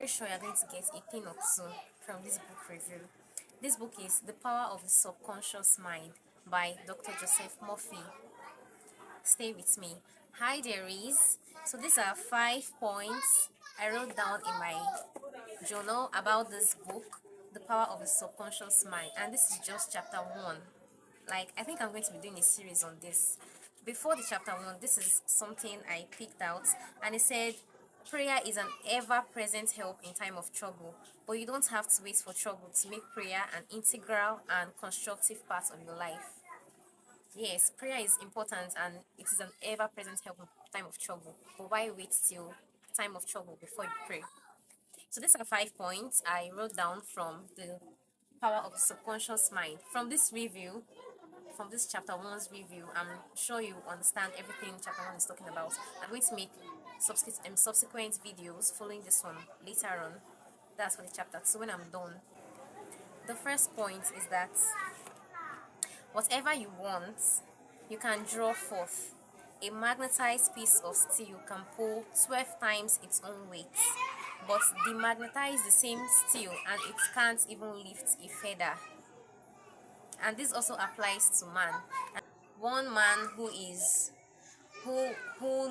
Very sure you're going to get a thing or two from this book review. This book is The Power of the Subconscious Mind by Dr. Joseph Murphy. Stay with me. Hi, there is. So these are 5 points I wrote down in my journal about this book, The Power of the Subconscious Mind, and this is just chapter 1. Like, I think I'm going to be doing a series on this. Before the chapter 1, this is something I picked out, and it said prayer is an ever-present help in time of trouble, but you don't have to wait for trouble to make prayer an integral and constructive part of your life. Yes, prayer is important and it is an ever-present help in time of trouble, but why wait till time of trouble before you pray? So these are 5 points I wrote down from the power of the subconscious mind. From this chapter one's review, I'm sure you understand everything chapter one is talking about. I'm going to make subsequent videos following this one later on. That's for the chapter two when I'm done. The first point is that whatever you want, you can draw forth. A magnetized piece of steel can pull 12 times its own weight, but demagnetize the same steel and it can't even lift a feather. And this also applies to man. One man who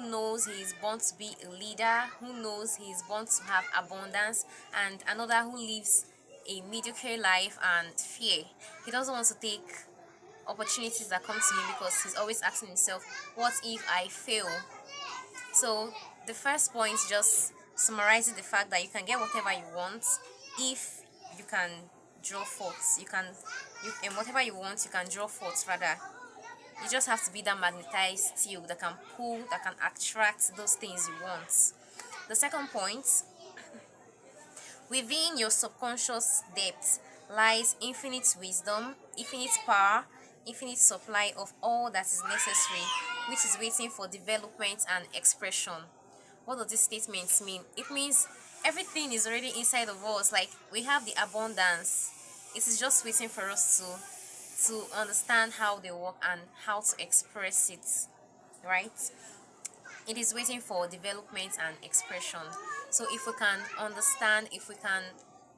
knows he is born to be a leader, who knows he is born to have abundance, and another who lives a mediocre life and fear. He doesn't want to take opportunities that come to him because he's always asking himself, what if I fail? So the first point just summarizes the fact that you can get whatever you want if you can draw forth. And whatever you want, you can draw forth rather. You just have to be that magnetized steel that can pull, that can attract those things you want. The second point, within your subconscious depth lies infinite wisdom, infinite power, infinite supply of all that is necessary, which is waiting for development and expression. What does this statement mean? It means everything is already inside of us. Like, we have the abundance. It is just waiting for us to understand how they work and how to express it, right? It is waiting for development and expression. So if we can understand, if we can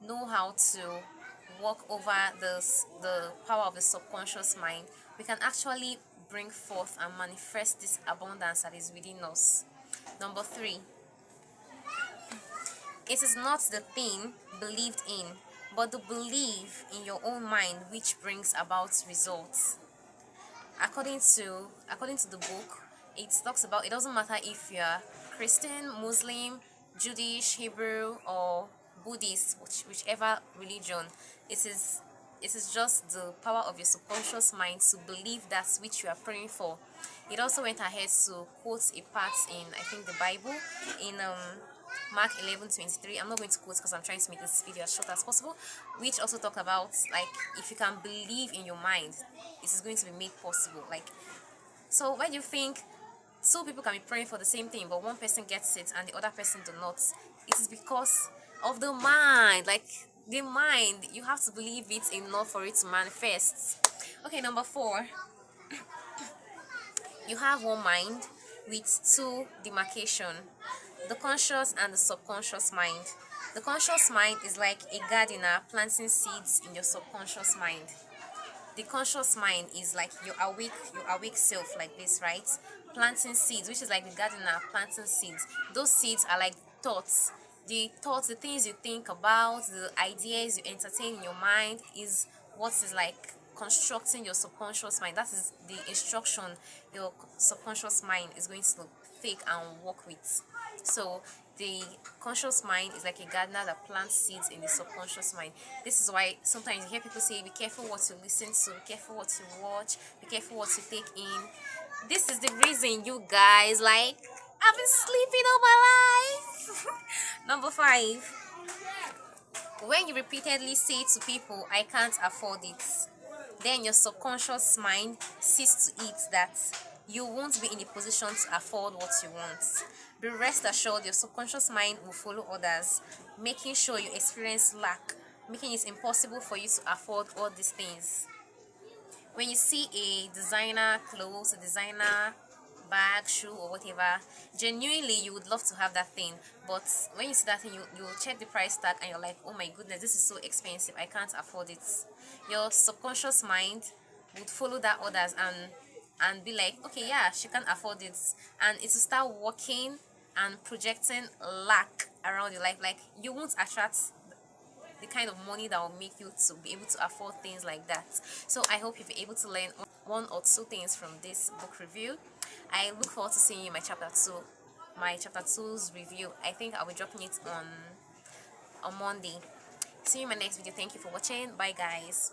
know how to walk over the power of the subconscious mind, we can actually bring forth and manifest this abundance that is within us. Number 3, it is not the thing believed in, but the belief in your own mind which brings about results. According to the book, it talks about, it doesn't matter if you're Christian, Muslim, Jewish, Hebrew, or Buddhist, whichever religion. It is just the power of your subconscious mind to believe that's which you are praying for. It also went ahead to quote a part in, I think, the Bible, in Mark 11:23. I'm not going to quote because I'm trying to make this video as short as possible, which also talk about, like, if you can believe in your mind, it is going to be made possible. Like, so why do you think two people can be praying for the same thing, but one person gets it and the other person do not? It is because of the mind. Like, the mind, you have to believe it enough for it to manifest. Okay, number 4, you have one mind with two demarcation: the conscious and the subconscious mind. The conscious mind is like a gardener planting seeds in your subconscious mind. The conscious mind is like your awake self, like this, right? Planting seeds, which is like the gardener planting seeds. Those seeds are like thoughts. The things you think about, the ideas you entertain in your mind is what is like constructing your subconscious mind. That is the instruction your subconscious mind is going to take and work with. So the conscious mind is like a gardener that plants seeds in the subconscious mind. This is why sometimes you hear people say, be careful what you listen to, be careful what you watch, be careful what you take in. This is the reason, you guys, like, I've been sleeping all my life. Number 5, when you repeatedly say to people, I can't afford it, then your subconscious mind sees to it that you won't be in a position to afford what you want. Be rest assured, your subconscious mind will follow others, making sure you experience lack, making it impossible for you to afford all these things. When you see a designer clothes, a designer bag, shoe, or whatever. Genuinely, you would love to have that thing, but when you see that thing, you will check the price tag and you're like, oh my goodness, this is so expensive, I can't afford it. Your subconscious mind would follow that orders and be like, okay, yeah, she can afford it, and it will start working and projecting lack around your life. Like, you won't attract the kind of money that will make you to be able to afford things like that. So I hope you'll be able to learn one or two things from this book review. I look forward to seeing you in my chapter two's review. I think I'll be dropping it on Monday. See you in my next video. Thank you for watching. Bye guys.